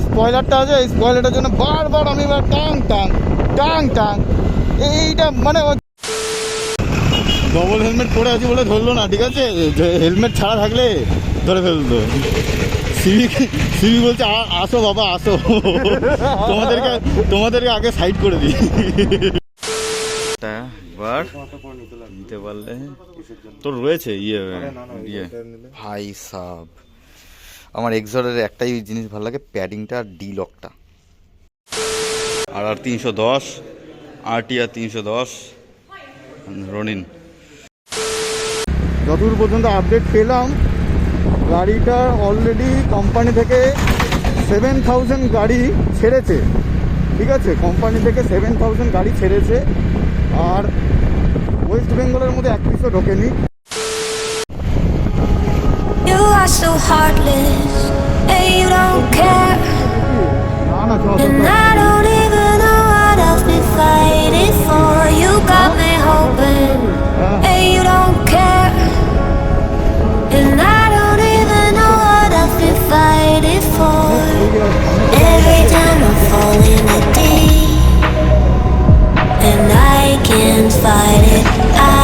স্পয়লারটা আছে, এই স্পয়লারটার জন্য বারবার আমি টাং টাং টাং টাং, এইটা মানে ডবল হেলমেট পরে আছি বলে ধরলো না, ঠিক আছে, হেলমেট ছাড়া থাকলে ধরে ফেলতো। সিভি বলছে আসো বাবা আসো, তোমাদেরকে আগে সাইড করে দিই। এবার নিতে পারলে তোর রয়েছে ইয়ে ভাই সাব। আমার এক্সরের একটাই জিনিস ভালো লাগে, প্যাডিংটা আর ডি লকটা। আর 310 RTR 310 রনিন। যতদূর পর্যন্ত আপডেট পেলাম, গাড়িটা অলরেডি কোম্পানি থেকে 7000 গাড়ি ছেড়েছে, ঠিক আছে, কোম্পানি থেকে 7000 গাড়ি ছেড়েছে, আর ওয়েস্ট বেঙ্গলের মধ্যে এক পিসও ঢোকেনি। You are so heartless, and you don't care. And I don't even know what I've been fighting for. You got me hoping, and you don't care. And I don't even know what I've been fighting for. Every time I fall in a deep, and I can't fight it,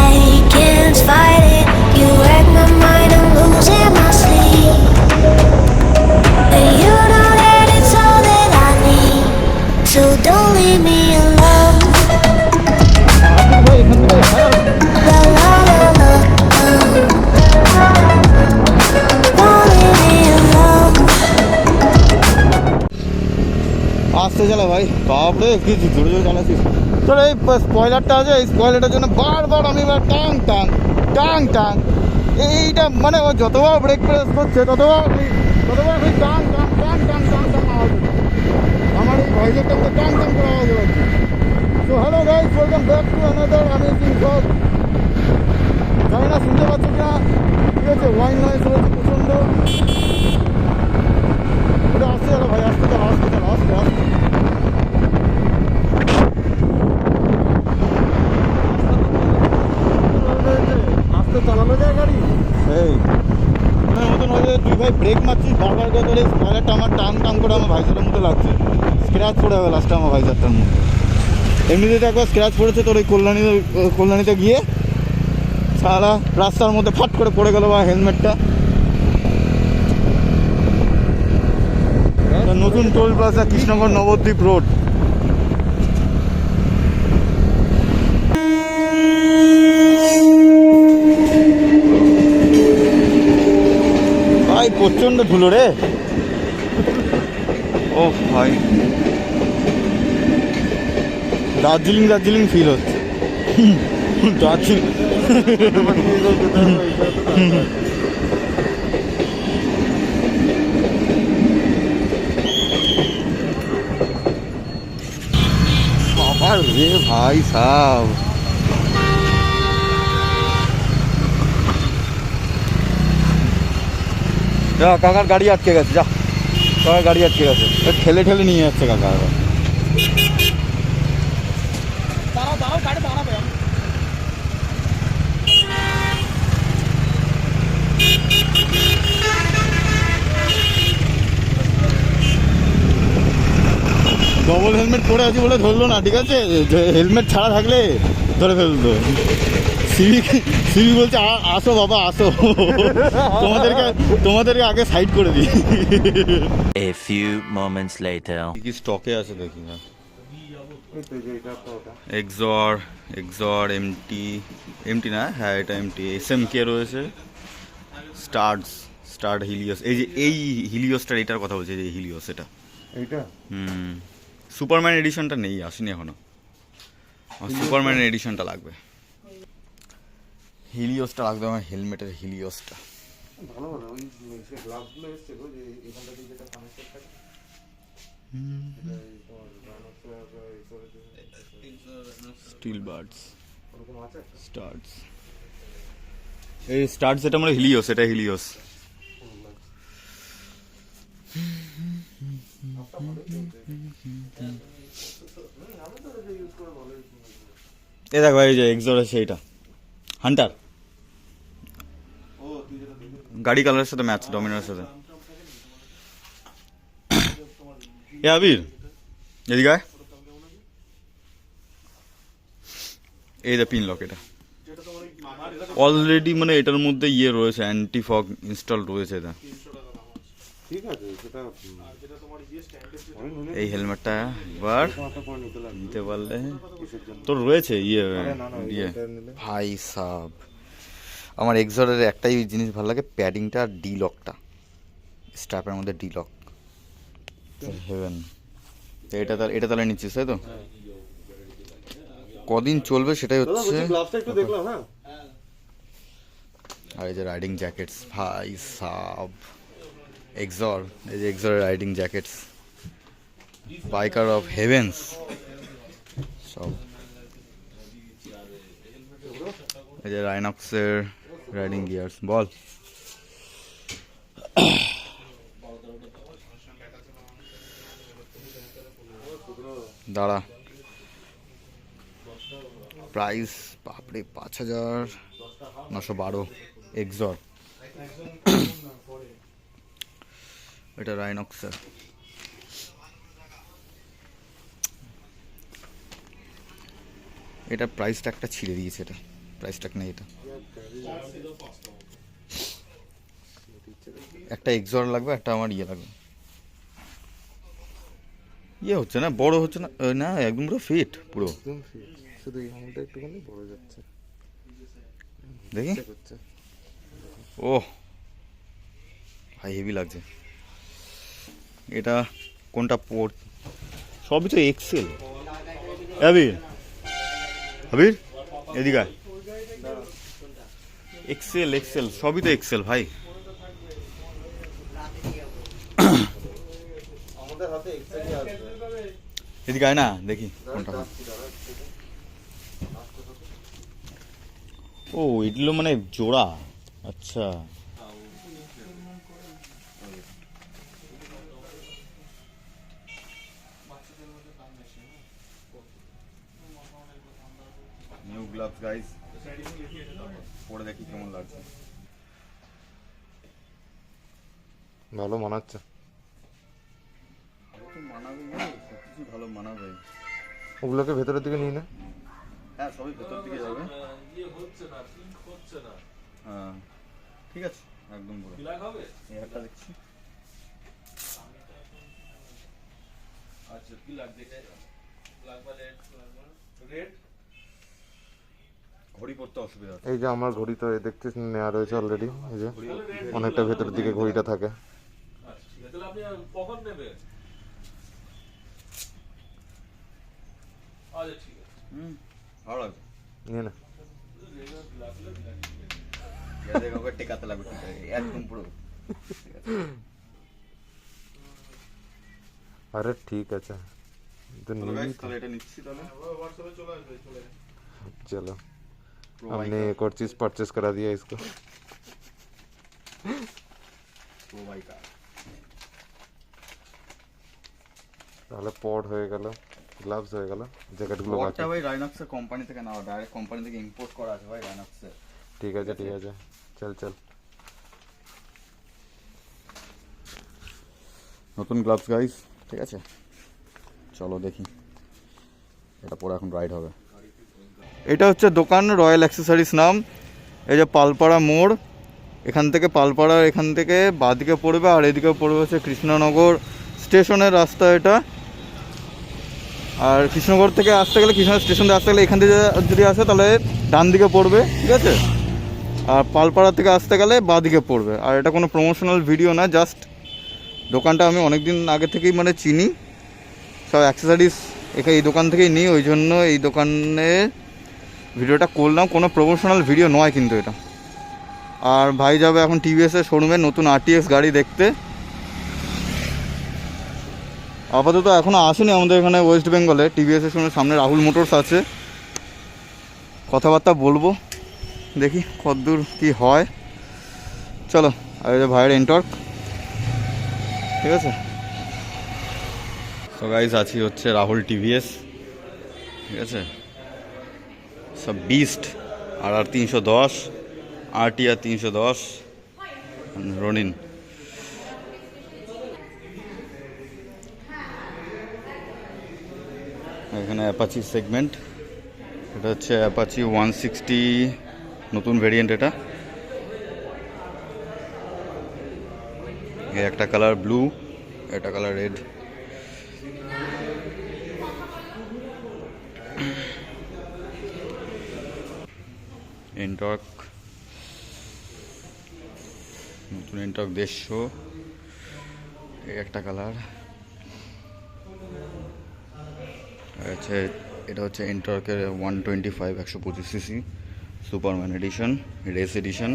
I can't fight it. You wreck my mind, I'm losing my sleep. And you know that it's all that I need, so don't leave me alone. La la la la, don't leave me alone. আসতে চালা ভাই, বাপরে কি জোরে জোরে চালাচ্ছিস। তোর এই স্পয়লারটা আছে, এই স্পয়লারটার জন্য বারবার আমি টাং টাং টাং টাং, এইটা মানে যতবার ব্রেক প্রেস করছে ততবার ওই tongue tongue tongue tongue tongue tongue আওয়াজ হচ্ছে। আমার এই ভাইজারটা মধ্যে টাং টাং করে আওয়াজ হচ্ছে। তো hello guys, welcome back to another amazing shot. জানি না শুনতে পাচ্ছ কিনা, ঠিক আছে, ওয়াইন নয়েজ রয়েছে প্রচণ্ড। ওটা আসতে চলো ভাই, আসতে চলো আসতে চলো আসতে আসতে। আসতে চালানো যায় গাড়ি, এই ওনার মতন হয়ে তুই ভাই ব্রেক মারছিস বারবার করে, তোর এই স্পয়লারটা আমার টাং টাং করে আমার ভাইজারের মতো লাগছে, স্ক্র্যাচ পড়ে যাবে লাস্টে আমার ভাইজারটার মধ্যে। এমনিতে তো একবার স্ক্র্যাচ পড়েছে তোর ওই কল্যাণীতে গিয়ে, সারা রাস্তার মধ্যে ফাট করে পড়ে গেল বা হেলমেটটা। নতুন toll plaza Krishnanagar Nabadwip road. ভাই প্রচন্ড ধুলো রে, ও ভাই দার্জিলিং ফিল হচ্ছে। দার্জিলিং বাবা রে ভাই সাব। যা কাকার গাড়ি আটকে গেছে, যা কাকার গাড়ি আটকে গেছে, ঠেলে ঠেলে নিয়ে যাচ্ছে কাকা। ডবল হেলমেট পরে আছি বলে ধরলো না, ঠিক আছে, হেলমেট ছাড়া থাকলে ধরে ফেলতো। সিভি বলছে আসো বাবা আসো, তোমাদেরকে আগে সাইড করে দিই। A few moments later. কি স্টকে আছে দেখি না। এক্সর এমটি না, হ্যাঁ এটা এমটি। SMK রয়েছে, স্টার্ট হিলিওস, এই যে এই হিলিওসটার, এটার কথা বলছে, যে হিলিওস এটা, এইটা সুপারম্যান এডিশনটা নেই, আসেনি এখনো, সুপারম্যান এডিশনটা লাগবে, হিলিওসটা লাগবে আমার হেলমেটের, হিলিওসটা ভালো ভালো। ওই গ্লাভসগুলো এসছে গো, যে এখানটা দিয়ে যেটা কানেক্টেড থাকে, স্টিল বার্ডস স্টার্টস, এই স্টার্টস এটা মানে হিলিওস, এটা হিলিওস। এ দেখো এই যে এক্সর আছে, এইটা হান্টার, গাড়ি কালারের সাথে ম্যাচ, ডমিনারের সাথে। এ আবির এদিকে আয়। এই যে পিন লক, এটা অলরেডি মানে এটার মধ্যে ইয়ে রয়েছে, অ্যান্টি ফগ ইনস্টল রয়েছে এটা। ঠিক আছে সেটা এই হেলমেটটা একবার নিতে পারলে তোর রয়েছে ইয়ে ইয়ে ভাই সাব। আমার এক্সরের একটাই জিনিস ভালো লাগে, প্যাডিংটা আর ডি লকটা, স্ট্র্যাপের মধ্যে ডি লক হেভেন। এটা তাহলে নিচ্ছিস তাই তো? কদিন চলবে সেটাই হচ্ছে। গ্লাভসটা একটু দেখলাম। হ্যাঁ আর এই যে রাইডিং জ্যাকেটস ভাই সাব, এক্সর, এই যে এক্সরের riding jackets, biker of heavens সব। এই যে রাইনক্সের রাইডিং গিয়ার্স। বল দাঁড়া, প্রাইস বাপরে 5,912 এক্সর। এটা রাইনক্সের। এটা প্রাইস ট্যাগটা ছিঁড়ে দিয়েছে, এটা প্রাইস ট্যাগ নেই। এটা একটা এক্সর লাগবে, একটা আমার ইয়ে লাগবে। ইয়ে হচ্ছে না, বড় হচ্ছে না, না একদম পুরো ফিট পুরো। একদম ঠিক, শুধু এই হামটা একটুখানি বড় যাচ্ছে। দেখি হচ্ছে ও ভাই হেভি লাগছে। এটা কোনটা পোর্ট? সবই তো এক্সেল। আবির আবির এদিকে আয়। এক্সেল এক্সেল সবই তো এক্সেল ভাই। আমাদের হাতে এক্সাক্টলি আছে। এদিকে আয় না, দেখি কোনটা। ও এগুলো মানে জোড়া, আচ্ছা। নিউ গ্লাভস গাইস, পরে দেখি কেমন লাগছে। ভালো মানাচ্ছে। মানাবে, সবকিছু ভালো মানাবে। ওগুলোকে ভেতরের দিকে নিয়ে নে। হ্যাঁ সবই ভেতর দিকে যাবে। হ্যাঁ ঠিক আছে, একদম পুরো এই একটা দেখছি। আচ্ছা কি লাগবে? রেড ঘড়ি পড়তে অসুবিধা হচ্ছে। এই যে আমার ঘড়ি তো দেখছিস নেওয়া রয়েছে অলরেডি। এই যে অনেকটা ভেতরের দিকে ঘড়িটা থাকে। আচ্ছা ঠিক আছে, তাহলে আপনি কখন নেবেন? আচ্ছা ঠিক আছে। ভালো লাগছে। নিয়ে নে। টেকাতে লাগবে একদম পুরো। আরে ঠিক আছে তো নিবি তো। এটা নিচ্ছি তাহলে। चलो हमने एक और चीज परचेस करा दिया इसको। তাহলে পড হয়ে গেল, গ্লাভস হয়ে গেল, জ্যাকেটগুলো বাকি। পডটা ভাই রাইনক্সের কোম্পানি থেকে নেওয়া, ডাইরেক্ট কোম্পানি থেকে ইম্পোর্ট করা আছে ভাই রাইনক্সের। ঠিক আছে ঠিক আছে, চল চল। নতুন গ্লাভস গাইস, ঠিক আছে চলো দেখি। এটা পরে এখন রাইড হবে। এটা হচ্ছে দোকান রয়্যাল অ্যাক্সেসরিজ নাম। এই যে পালপাড়া মোড়, এখান থেকে পালপাড়ার এখান থেকে বাঁদিকে পড়বে, আর এদিকে পড়বে হচ্ছে কৃষ্ণনগর স্টেশনের রাস্তা এটা। আর কৃষ্ণনগর থেকে আসতে গেলে, কৃষ্ণনগর স্টেশন থেকে আসতে গেলে এখান থেকে যদি আসে তাহলে ডান দিকে পড়বে, ঠিক আছে। আর পালপাড়া থেকে আসতে গেলে বাঁদিকে পড়বে। আর এটা কোনো প্রমোশনাল ভিডিও না, জাস্ট দোকানটা আমি অনেক দিন আগে থেকেই মানে চিনি, সব অ্যাক্সেসরিজ এখানে এই দোকান থেকেই নিই, ওই জন্য এই দোকানে ভিডিওটা করলাম। কোনো প্রমোশনাল ভিডিও নয় কিন্তু এটা। আর ভাই যাবে এখন টিভিএসের শোরুমে নতুন আরটিএক্স গাড়ি দেখতে। আপাতত এখনও আসেনি আমাদের এখানে ওয়েস্ট বেঙ্গলে। টিভিএসের শোরুমের সামনে রাহুল মোটরস আছে, কথাবার্তা বলবো, দেখি কতদূর কী হয়। চলো, আর এই যে ভাইয়ের এন্টর্ক, ঠিক আছে। তো গাইস আছি হচ্ছে রাহুল টিভিএস, ঠিক আছে। সব বিস্ট আর 310, RTR 310, রনিন। এখানে অ্যাপাচি সেগমেন্ট, এটা হচ্ছে অ্যাপাচি 160 নতুন ভেরিয়েন্ট। এটা একটা কালার ব্লু, একটা কালার রেড। এনটর্ক, নতুন এনটর্ক 150, একটা কালার। আচ্ছা, এটা হচ্ছে এনটর্কের 125 125 cc Superman edition, race edition,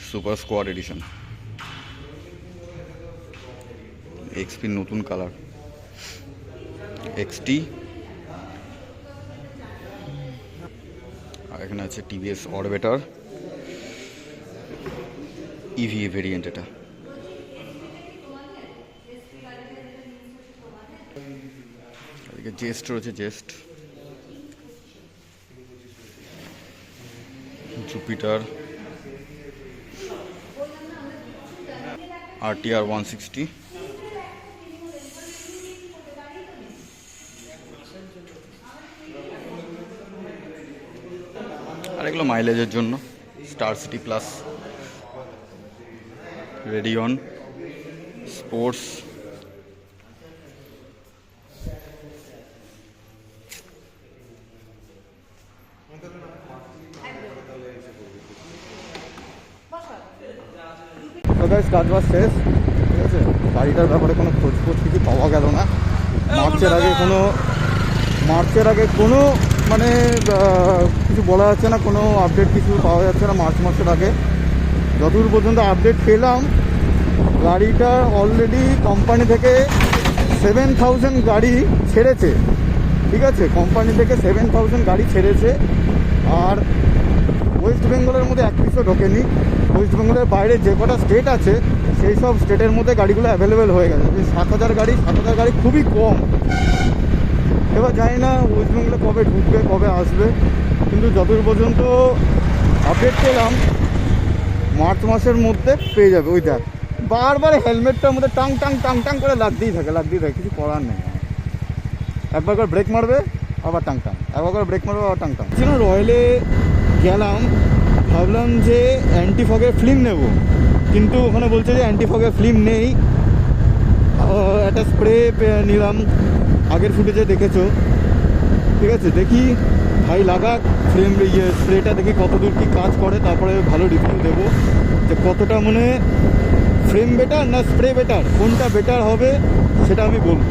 super squad edition. XP নতুন কালার এক্সটি। আর এখানে আছে টিভিএস অরবিটার ইভি ভেরিয়েন্ট। এটা এদিকে জেস্ট রয়েছে, জেস্ট, জুপিটার, আরটিআর 160, আর এগুলো মাইলেজের জন্য। Star city plus, Radeon, sports, কাজ বাজ শেষ, ঠিক আছে। গাড়িটার ব্যাপারে কোনো খোঁজ কিছু পাওয়া গেল না। মার্চের আগে কোনো মানে কিছু বলা যাচ্ছে না, কোনো আপডেট কিছু পাওয়া যাচ্ছে না মার্চ মাসের আগে। যতদূর পর্যন্ত আপডেট পেলাম, গাড়িটা অলরেডি কোম্পানি থেকে 7000 গাড়ি ছেড়েছে, ঠিক আছে। কোম্পানি থেকে 7000 গাড়ি ছেড়েছে। আর ওয়েস্ট বেঙ্গলের মধ্যে এক পিসও ঢোকেনি। ওয়েস্ট বেঙ্গলের বাইরে যে কটা স্টেট আছে সেই সব স্টেটের মধ্যে গাড়িগুলো অ্যাভেলেবেল হয়ে গেছে। 7000 গাড়ি খুবই কম। এবার জানি না ওয়েস্ট বেঙ্গলে কবে ঢুকবে, কবে আসবে, কিন্তু যতদূর পর্যন্ত আপডেট পেলাম মার্চ মাসের মধ্যে পেয়ে যাবে। ওই দেখ, বারবার হেলমেটটার মধ্যে টাং টাং টাং টাং করে লাগতেই থাকে, কিছু করার নেই। একবার করে ব্রেক মারবে আবার টাং টাং, একবার করে ব্রেক মারবে আবার টাং টাং। রয়্যালে গেলাম, ভাবলাম যে অ্যান্টি ফগের ফিল্ম নেব, কিন্তু ওখানে বলছে যে অ্যান্টি ফগের ফিল্ম নেই। একটা স্প্রে নিলাম, আগের ফুটেজে দেখেছো, ঠিক আছে। দেখি ভাই লাগাক স্প্রেটা, দেখি কতদূর কী কাজ করে, তারপরে ভালো রিভিউ দেবো যে কতটা মানে ফ্রেম বেটার না স্প্রে বেটার, কোনটা বেটার হবে সেটা আমি বলবো।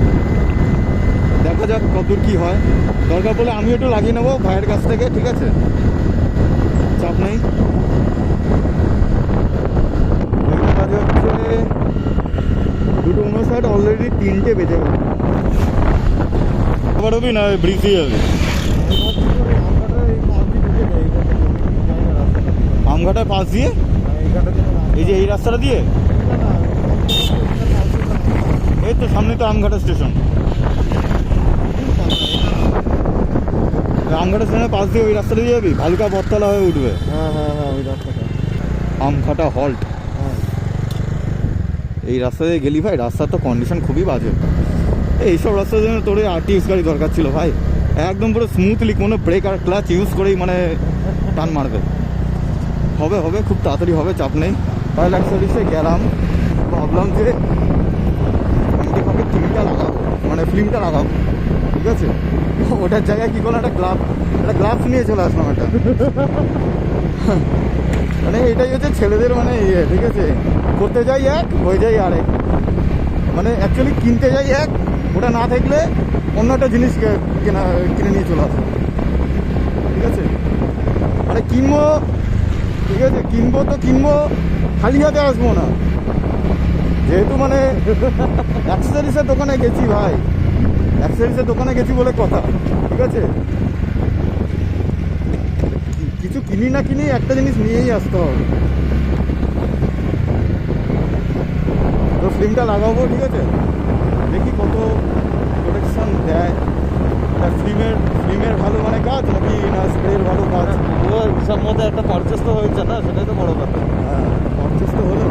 দেখা যাক কতদূর কী হয়। দরকার পড়লে আমি একটু লাগিয়ে নেবো ভাইয়ের কাছ থেকে, ঠিক আছে, চাপ নেই। কাজে হচ্ছে 2:59, অলরেডি 3টে বেজে গেল। আবার হবি না ব্রিজ দিয়ে যাবি? আমঘাটার পাশ দিয়ে, এই যে এই রাস্তাটা দিয়ে, এই তো সামনে তো আমঘাটা স্টেশন। আমঘাটা স্টেশনের পাশ দিয়ে ওই রাস্তাটা দিয়ে যাবি, ভালুকা বটতলা হয়ে উঠবে। হ্যাঁ ওই রাস্তাটা আমঘাটা হল্ট। এই রাস্তা দিয়ে গেলি ভাই, রাস্তার তো কন্ডিশন খুবই বাজে। এইসব রাস্তার জন্য তোর আরটিএক্স গাড়ি দরকার ছিল ভাই, একদম পুরো স্মুথলি, কোনো ব্রেক আর ক্লাচ ইউজ করেই মানে টান মারবে। হবে খুব তাড়াতাড়ি হবে, চাপ নেই। রয়্যাল অ্যাক্সেসরিজে গেলাম, ভাবলাম যে অ্যান্টিফগের ফিল্মটা লাগাবো, ঠিক আছে। ওটার জায়গায় কী করলাম, একটা গ্লাভস নিয়ে চলে আসলাম একটা। মানে এটাই হচ্ছে ছেলেদের মানে ইয়ে, ঠিক আছে। করতে যাই এক, হয়ে যাই আরেক। মানে অ্যাকচুয়ালি কিনতে যাই এক, ওটা না থাকলে অন্য একটা জিনিস কিনে নিয়ে চলে আসবো, ঠিক আছে। আরে কিনবো, ঠিক আছে, কিনবো খালি হাতে আসবো না। যেহেতু মানে অ্যাক্সেসরিজের দোকানে গেছি ভাই, অ্যাক্সেসরিজের দোকানে গেছি বলে কথা, ঠিক আছে। কিছু কিনি না কিনি একটা জিনিস নিয়েই আসতে হবে। তো ফিল্মটা লাগাবো, ঠিক আছে, দেখি কত প্রোটেকশন দেয়। ফিল্মের ভালো মানে কাজ নাকি না স্প্রের ভালো কাজ, সব মধ্যে একটা পারচেস তো হয়েছে না, সেটাই তো বড় কথা। হ্যাঁ, পারচেস তো হলো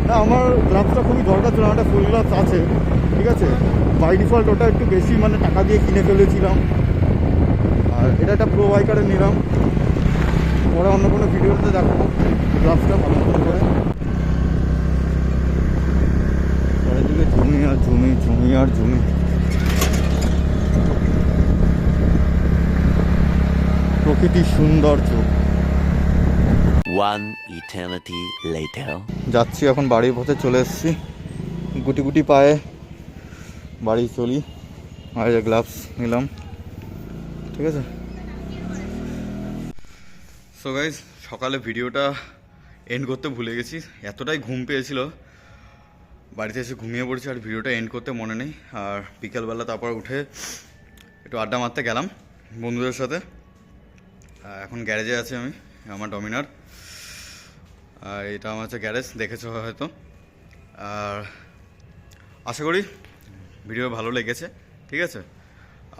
না। আমার গ্লাভসটা খুবই দরকার ছিল, একটা ফুল গ্লাভস আছে, ঠিক আছে। আছে, বাই ডিফল্ট ওটা একটু বেশি মানে টাকা দিয়ে কিনে ফেলেছিলাম, আর এটা একটা প্রো বাইকারে নিলাম। পরে অন্য কোনো ভিডিওতে দেখাবো গ্লাভসটা ভালো করে। চারিদিকে জমি আর জমি, জমি আর জমি। প্রকৃতির সৌন্দর্য। One eternity later. যাচ্ছি এখন বাড়ির পথে, চলে এসেছি, গুটি গুটি পায়ে বাড়ি চলি। আর এই গ্লাভস নিলাম, ঠিক আছে। সো গাইজ, সকালে ভিডিওটা এন্ড করতে ভুলে গেছি, এতটাই ঘুম পেয়েছিল, বাড়িতে এসে ঘুমিয়ে পড়েছি আর ভিডিওটা এন্ড করতে মনে নেই। আর বিকেলবেলা তারপর উঠে একটু আড্ডা মারতে গেলাম বন্ধুদের সাথে। এখন গ্যারেজে আছি আমি, আমার ডমিনার। আর এটা আমার হচ্ছে গ্যারেজ, দেখেছো হয়তো। আর আশা করি ভিডিও ভালো লেগেছে, ঠিক আছে।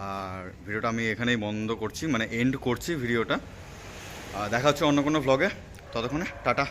আর ভিডিওটা আমি এখানেই বন্ধ করছি, মানে এন্ড করছি ভিডিওটা। দেখা হচ্ছে অন্য কোনো ভ্লগে, ততক্ষণে টাটা।